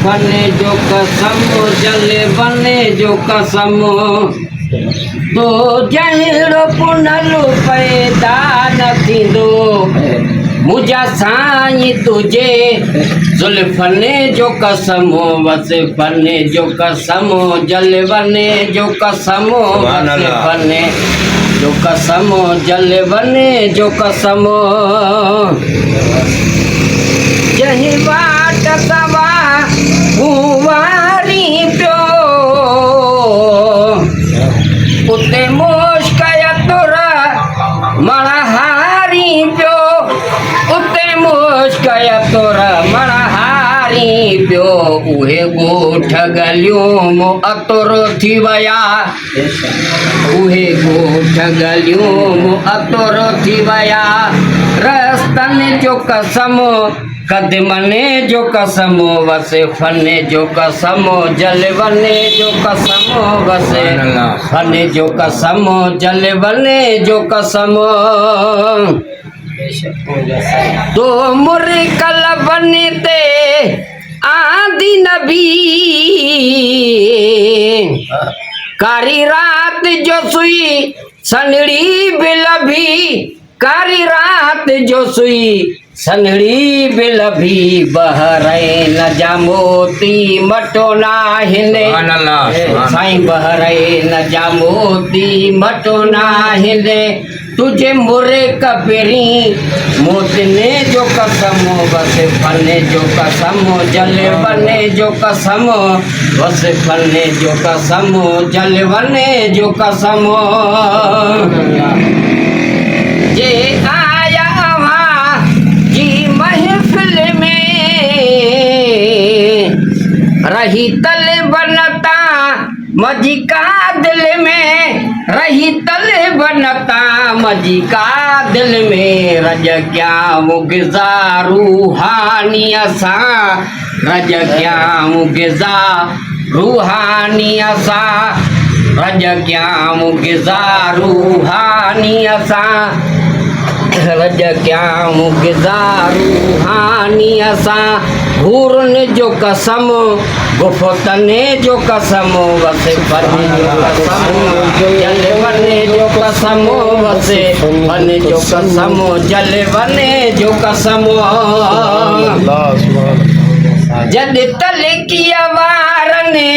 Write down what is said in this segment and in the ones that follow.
फने जो कसम जले बने जो कसम तो जहिड़ो पुनलो पैदा न थींदो मुझा साईं तुझे जुल्फने जो कसम वसे फने जो कसम जल बने जो कसम वसे फने जो कसम जल बने जो कसम जही बाट सवा कुंवारी प्यो उते मुश्कया तोरा मणहारी प्यो उते मुश्कया तोरा मणहारी प्यो उहे गोठ गलियों मो अतुर थी वया उहे गोठ गलियों मो अतुर थी वया रस्तन जो कसम कदमने जो कसम वसे फने जो कसम जल बने जो कसम वसे फने जो कसम जल बने जो कसम तो मुरे कल बनते आदि नबी कारी रात जो सुई सनड़ी बिलभी कारी रात जो सुई सनड़ी बिलभी बहरे न जामोती मटोना हिले साईं बहरे न जामोती मटोना हिले तुझे मुरे कपेरी मोतने जो कसम बसे फने जो कसम जल बने जो कसम बसे फने जो कसम जल बने जो कसम जे आया वहाँ जी महफिल में रही तल बनता मजी का दिल में रही तल बनता मजी का दिल में रज क्या मुगजा रूहानी असा रज क्या मुगजा रूहानी असा रज क्या मुगजा रूहानी असा रज क्या मुगजा रूहानी असा घूरने जो कसम गुफतने जो कसम वसे फने जो कसम जल बने जो कसम वसे फने जो कसम जल बने जो कसम जद तल किया वारने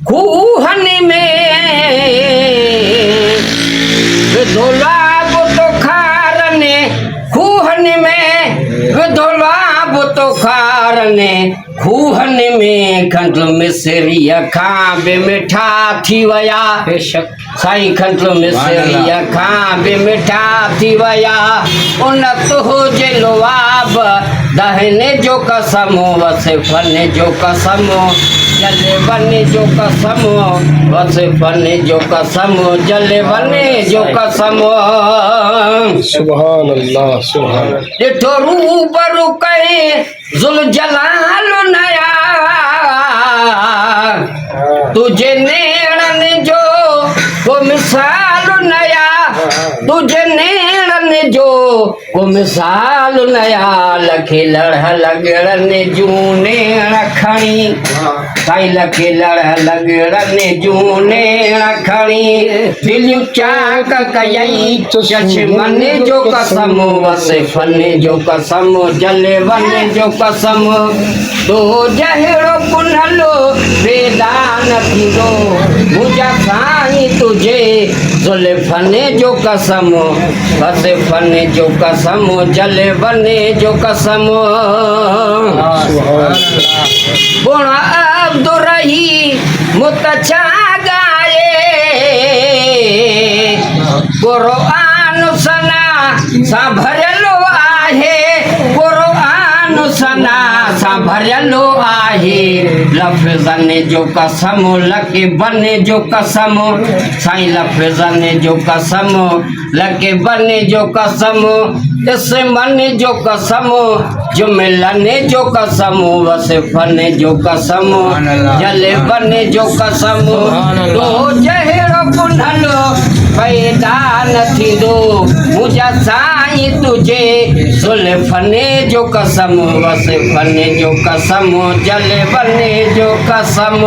खूहन में धोला तो खारने खूहन में धोला तो खारने खूहन में खंड मिसरिया खां बे मिठा थी वया बेशक साईं खंड मिसरिया खां बे मिठा थी वया उन तो जे लोआब दहने जो कसम वसे फने जो कसम जले बने जो कसम वसे फने जो कसम जले बने जो कसम सुभान अल्लाह सुभान ॾिठो रूबरू कहे जुल जलाल नया तुझे नेड़न जो को मिसाल नया तुझे नेड़न जो को मिसाल नया लखे लड़ लगड़न जूं नेण खणी साईं लखे लड़ लगड़न जूं नेण खणी दिलियूं चाक कयई चश्मन जो कसम वसे फने जो कसम जले बने जो कसम तो जहिड़ो पुनलो बेदान थींदो मुझा साईं तुझे जुल्फने जो कसम वसे फने जो कसम जले बने जो कसम गुण अब्दुरही मुतचा गाए कुरान सना सा भरलो आहे कुरान सना सा भरलो आहे लफ्ज़ने जो कसम लके बने जो कसम साईं लफ्ज़ने जो कसम लके बने जो कसम इस मन जो कसम जुमलने जो कसम वसे फने जो कसम जले बने जो कसम तो जहिड़ो पुनलो पैदा न थींदो मुंहिंजा साईं तुझे सुल्फने जो कसम वसफने जो कसम जल बने जो कसम